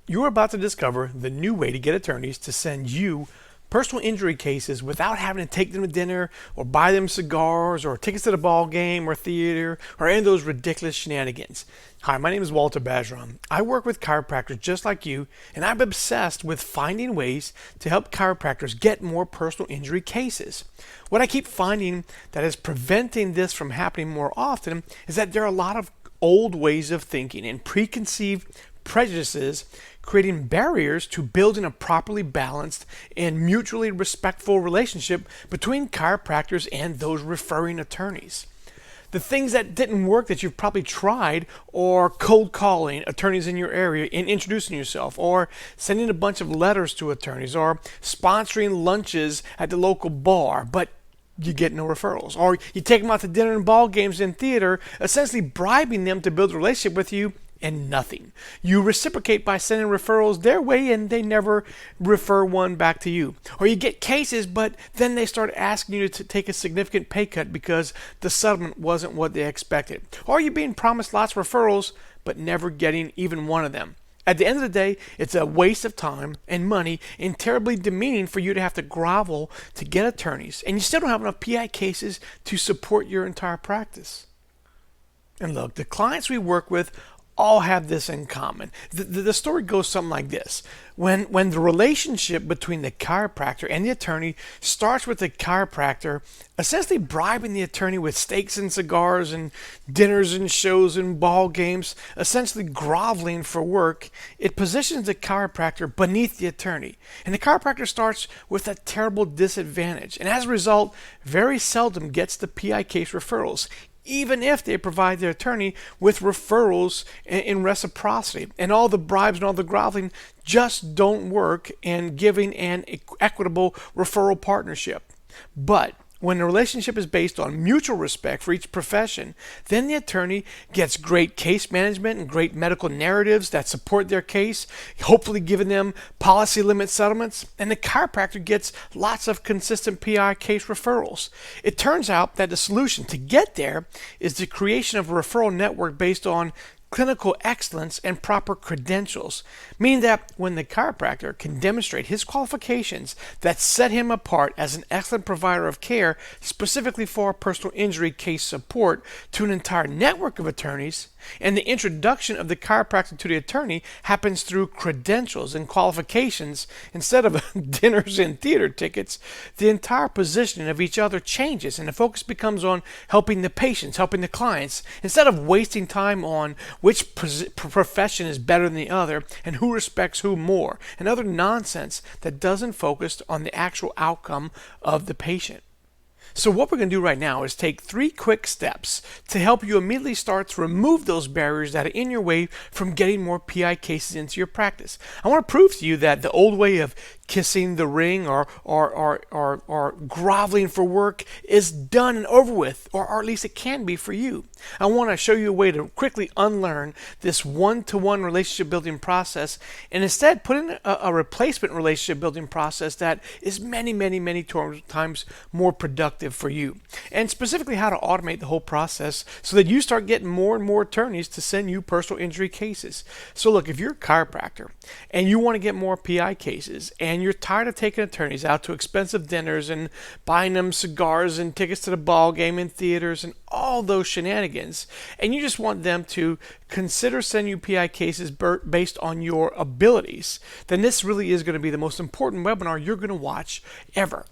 You're about to discover the new way to get attorneys to send you personal injury cases without having to take them to dinner or buy them cigars or tickets to the ball game or theater or any of those ridiculous shenanigans. Hi, my name is Walter Bajoran. I work with chiropractors just like you, and I'm obsessed with finding ways to help chiropractors get more personal injury cases. What I keep finding that is preventing this from happening more often is that there are a lot of old ways of thinking and preconceived prejudices creating barriers to building a properly balanced and mutually respectful relationship between chiropractors and those referring attorneys. The things that didn't work that you've probably tried are cold calling attorneys in your area and introducing yourself, or sending a bunch of letters to attorneys, or sponsoring lunches at the local bar, but you get no referrals. Or you take them out to dinner and ball games and theater, essentially bribing them to build a relationship with you, and nothing. You reciprocate by sending referrals their way and they never refer one back to you. Or you get cases, but then they start asking you to take a significant pay cut because the settlement wasn't what they expected. Or you're being promised lots of referrals, but never getting even one of them. At the end of the day, it's a waste of time and money and terribly demeaning for you to have to grovel to get attorneys, and you still don't have enough PI cases to support your entire practice. And look, the clients we work with all have this in common. The story goes something like this. When the relationship between the chiropractor and the attorney starts with the chiropractor essentially bribing the attorney with steaks and cigars and dinners and shows and ball games, essentially groveling for work, it positions the chiropractor beneath the attorney. And the chiropractor starts with a terrible disadvantage, and as a result, very seldom gets the PI case referrals, even if they provide their attorney with referrals in reciprocity. And all the bribes and all the groveling just don't work in giving an equitable referral partnership. But when the relationship is based on mutual respect for each profession, then the attorney gets great case management and great medical narratives that support their case, hopefully giving them policy limit settlements, and the chiropractor gets lots of consistent PI case referrals. It turns out that the solution to get there is the creation of a referral network based on clinical excellence and proper credentials, meaning that when the chiropractor can demonstrate his qualifications that set him apart as an excellent provider of care specifically for personal injury case support to an entire network of attorneys, and the introduction of the chiropractor to the attorney happens through credentials and qualifications instead of dinners and theater tickets, the entire positioning of each other changes and the focus becomes on helping the patients, helping the clients, instead of wasting time on which profession is better than the other and who respects who more, and other nonsense that doesn't focus on the actual outcome of the patient. So what we're going to do right now is take 3 quick steps to help you immediately start to remove those barriers that are in your way from getting more PI cases into your practice. I want to prove to you that the old way of kissing the ring or groveling for work is done and over with, or at least it can be for you. I want to show you a way to quickly unlearn this one-to-one relationship building process and instead put in a replacement relationship building process that is many times more productive for you. And specifically how to automate the whole process so that you start getting more and more attorneys to send you personal injury cases. So look, if you're a chiropractor and you want to get more PI cases and you're tired of taking attorneys out to expensive dinners and buying them cigars and tickets to the ball game and theaters and all those shenanigans, and you just want them to consider sending you PI cases based on your abilities, then this really is going to be the most important webinar you're going to watch ever.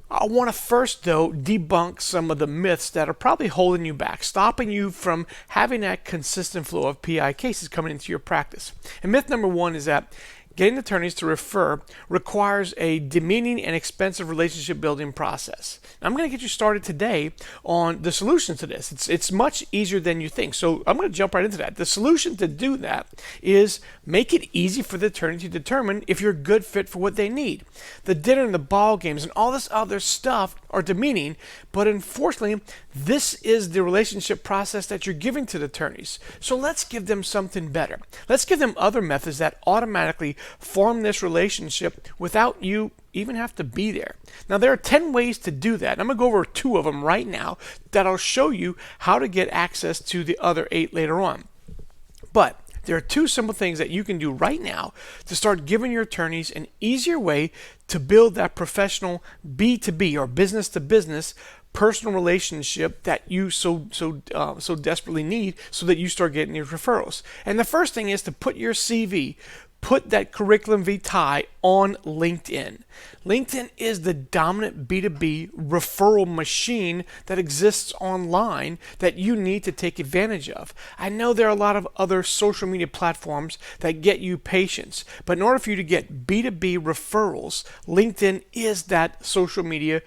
I want to first, though, debunk some of the myths that are probably holding you back, stopping you from having that consistent flow of PI cases coming into your practice. And myth number 1 is that getting attorneys to refer requires a demeaning and expensive relationship building process. Now, I'm going to get you started today on the solution to this. It's much easier than you think. So I'm going to jump right into that. The solution to do that is make it easy for the attorney to determine if you're a good fit for what they need. The dinner and the ball games and all this other stuff are demeaning, but unfortunately, this is the relationship process that you're giving to the attorneys. So let's give them something better. Let's give them other methods that automatically form this relationship without you even have to be there. Now, there are 10 ways to do that. I'm going to go over 2 of them right now that I'll show you how to get access to the other 8 later on. But There are two simple things that you can do right now to start giving your attorneys an easier way to build that professional B2B or business to business personal relationship that you so desperately need, so that you start getting your referrals. And the first thing is to put your CV, put that curriculum vitae on LinkedIn. LinkedIn is the dominant B2B referral machine that exists online that you need to take advantage of. I know there are a lot of other social media platforms that get you patients, but in order for you to get B2B referrals, LinkedIn is that social media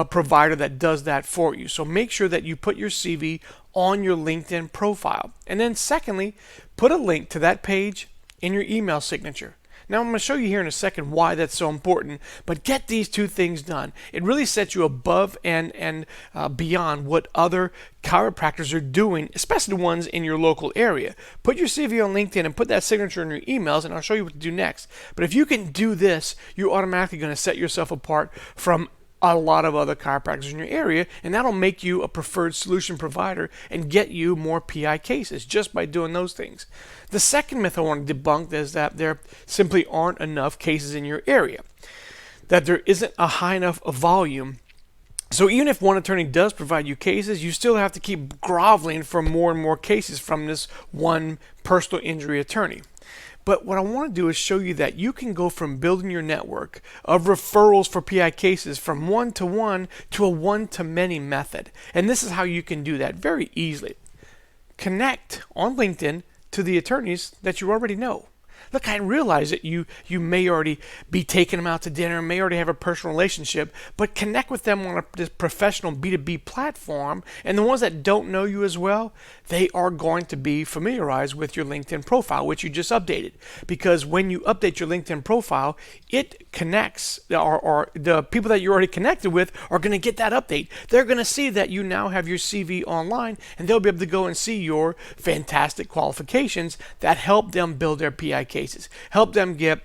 provider that does that for you. So make sure that you put your CV on your LinkedIn profile. And then secondly, put a link to that page in your email signature. Now I'm going to show you here in a second why that's so important, but get these two things done. It really sets you above and beyond what other chiropractors are doing, especially the ones in your local area. Put your CV on LinkedIn and put that signature in your emails, and I'll show you what to do next. But if you can do this, you're automatically going to set yourself apart from a lot of other chiropractors in your area, and that'll make you a preferred solution provider and get you more PI cases just by doing those things. The second myth I want to debunk is that there simply aren't enough cases in your area, that there isn't a high enough volume. So even if one attorney does provide you cases, you still have to keep groveling for more and more cases from this one personal injury attorney. But what I want to do is show you that you can go from building your network of referrals for PI cases from one-to-one to a one-to-many method. And this is how you can do that very easily. Connect on LinkedIn to the attorneys that you already know. Look, I realize that you may already be taking them out to dinner, may already have a personal relationship, but connect with them on this professional B2B platform. And the ones that don't know you as well, they are going to be familiarized with your LinkedIn profile, which you just updated. Because when you update your LinkedIn profile, it connects, or the people that you're already connected with are going to get that update. They're going to see that you now have your CV online, and they'll be able to go and see your fantastic qualifications that help them build their PI cases, help them get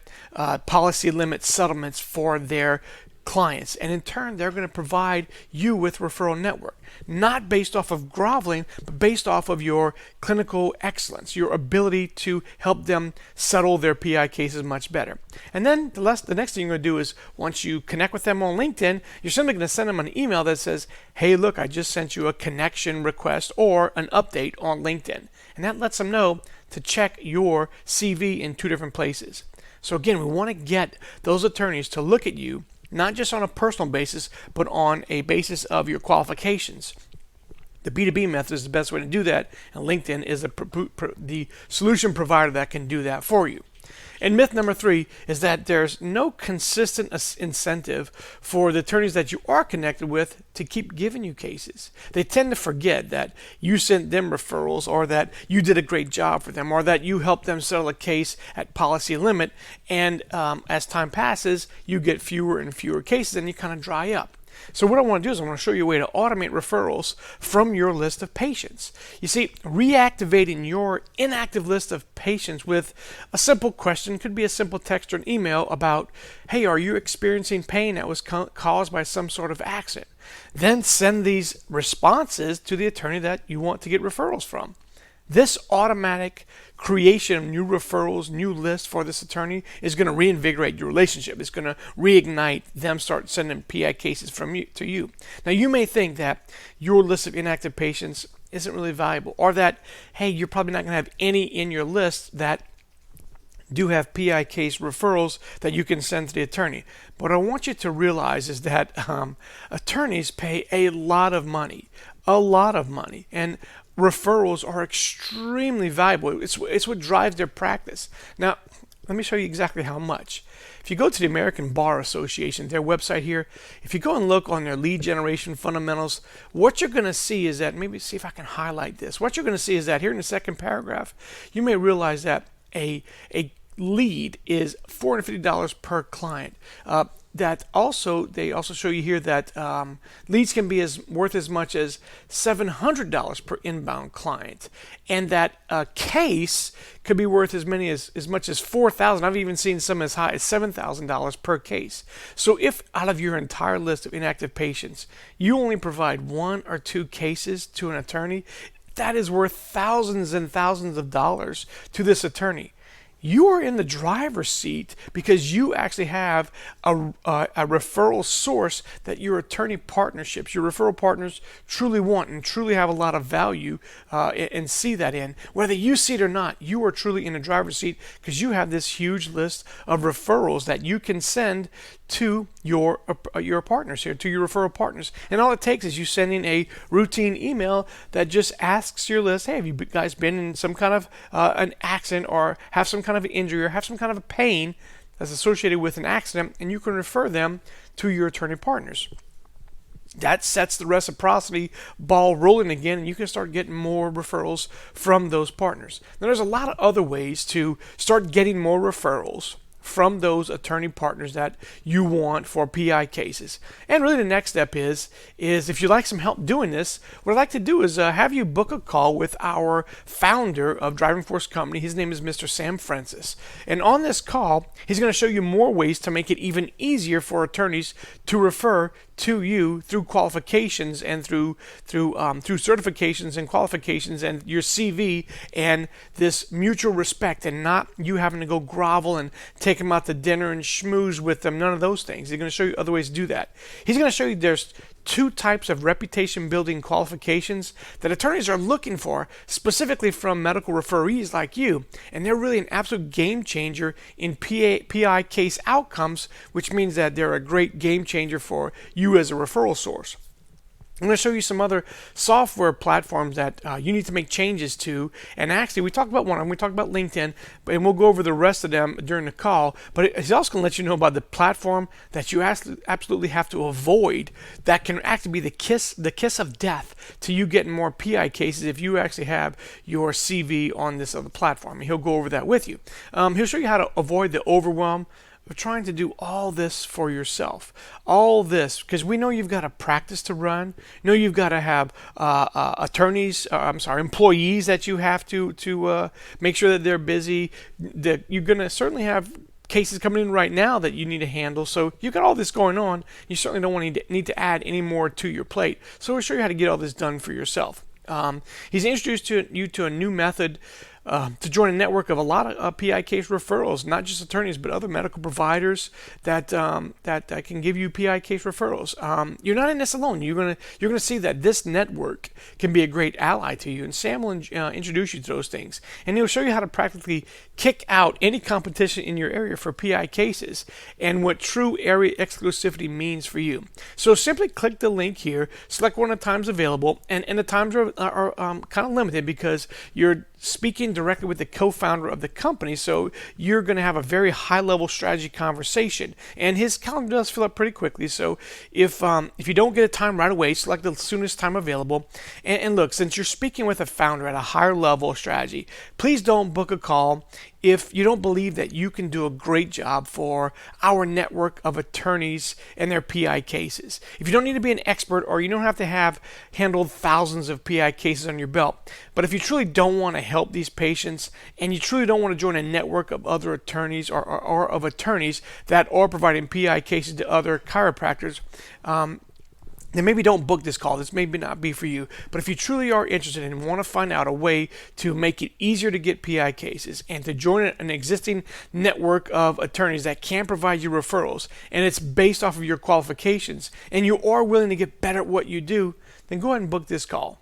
policy limit settlements for their clients, and in turn they're going to provide you with referral network, not based off of groveling, but based off of your clinical excellence, your ability to help them settle their PI cases much better. And then the next thing you're going to do is, once you connect with them on LinkedIn, you're simply going to send them an email that says, hey, look, I just sent you a connection request or an update on LinkedIn. And that lets them know to check your CV in two different places. So again, we want to get those attorneys to look at you not just on a personal basis, but on a basis of your qualifications. The B2B method is the best way to do that, and LinkedIn is the solution provider that can do that for you. And myth number 3 is that there's no consistent incentive for the attorneys that you are connected with to keep giving you cases. They tend to forget that you sent them referrals, or that you did a great job for them, or that you helped them settle a case at policy limit, and as time passes, you get fewer and fewer cases and you kind of dry up. So what I want to do is I want to show you a way to automate referrals from your list of patients. You see, reactivating your inactive list of patients with a simple question, could be a simple text or an email about, hey, are you experiencing pain that was caused by some sort of accident? Then send these responses to the attorney that you want to get referrals from. This automatic creation of new referrals, new lists for this attorney is going to reinvigorate your relationship. It's going to reignite them start sending PI cases from you to you. Now, you may think that your list of inactive patients isn't really valuable, or that, hey, you're probably not going to have any in your list that do have PI case referrals that you can send to the attorney. But what I want you to realize is that attorneys pay a lot of money, and referrals are extremely valuable. It's what drives their practice. Now, let me show you exactly how much. If you go to the American Bar Association, their website here, if you go and look on their lead generation fundamentals, what you're going to see is that, maybe see if I can highlight this. What you're going to see is that here in the second paragraph, you may realize that a lead is $450 per client. They also show you here that leads can be worth as much as $700 per inbound client, and that a case could be worth as much as $4,000. I've even seen some as high as $7,000 per case. So if out of your entire list of inactive patients, you only provide 1 or 2 cases to an attorney, that is worth thousands and thousands of dollars to this attorney. You are in the driver's seat because you actually have a referral source that your attorney partnerships, your referral partners truly want and truly have a lot of value and see that in. Whether you see it or not, you are truly in the driver's seat because you have this huge list of referrals that you can send to your partners here, to your referral partners. And all it takes is you sending a routine email that just asks your list, hey, have you guys been in some kind of an accident or have some kind of injury or have some kind of a pain that's associated with an accident, and you can refer them to your attorney partners. That sets the reciprocity ball rolling again, and you can start getting more referrals from those partners. Now, there's a lot of other ways to start getting more referrals from those attorney partners that you want for PI cases. And really the next step is if you'd like some help doing this, what I'd like to do is have you book a call with our founder of Driving Force Company. His name is Mr. Sam Francis. And on this call, he's going to show you more ways to make it even easier for attorneys to refer to you through qualifications and through certifications and qualifications and your CV and this mutual respect, and not you having to go grovel and take them out to dinner and schmooze with them. None of those things. He's going to show you other ways to do that. He's going to show you there's two types of reputation building qualifications that attorneys are looking for specifically from medical referees like you, and they're really an absolute game changer in PI case outcomes, which means that they're a great game changer for you as a referral source. I'm going to show you some other software platforms that you need to make changes to. And actually, we talked about one of them. We talked about LinkedIn, and we'll go over the rest of them during the call. But it's also going to let you know about the platform that you absolutely have to avoid that can actually be the kiss of death to you getting more PI cases if you actually have your CV on this other platform. And he'll go over that with you. He'll show you how to avoid the overwhelm of trying to do all this for yourself. All this, because we know you've got a practice to run. You know you've got to have employees that you have to make sure that they're busy. That you're going to certainly have cases coming in right now that you need to handle. So you've got all this going on. You certainly don't need to add any more to your plate. So we'll show you how to get all this done for yourself. He's introduced you to a new method to join a network of a lot of PI case referrals, not just attorneys, but other medical providers that can give you PI case referrals. You're not in this alone. You're gonna see that this network can be a great ally to you, and Sam will introduce you to those things, and he'll show you how to practically kick out any competition in your area for PI cases and what true area exclusivity means for you. So simply click the link here, select one of the times available, and the times are kind of limited because you're speaking directly with the co-founder of the company, so you're going to have a very high-level strategy conversation. And his calendar does fill up pretty quickly, so if you don't get a time right away, select the soonest time available. And look, since you're speaking with a founder at a higher level of strategy, please don't book a call if you don't believe that you can do a great job for our network of attorneys and their PI cases. If you don't need to be an expert, or you don't have to have handled thousands of PI cases on your belt, but if you truly don't want to help these patients and you truly don't want to join a network of other attorneys or of attorneys that are providing PI cases to other chiropractors, then maybe don't book this call. This may not be for you. But if you truly are interested and want to find out a way to make it easier to get PI cases and to join an existing network of attorneys that can provide you referrals, and it's based off of your qualifications, and you are willing to get better at what you do, then go ahead and book this call.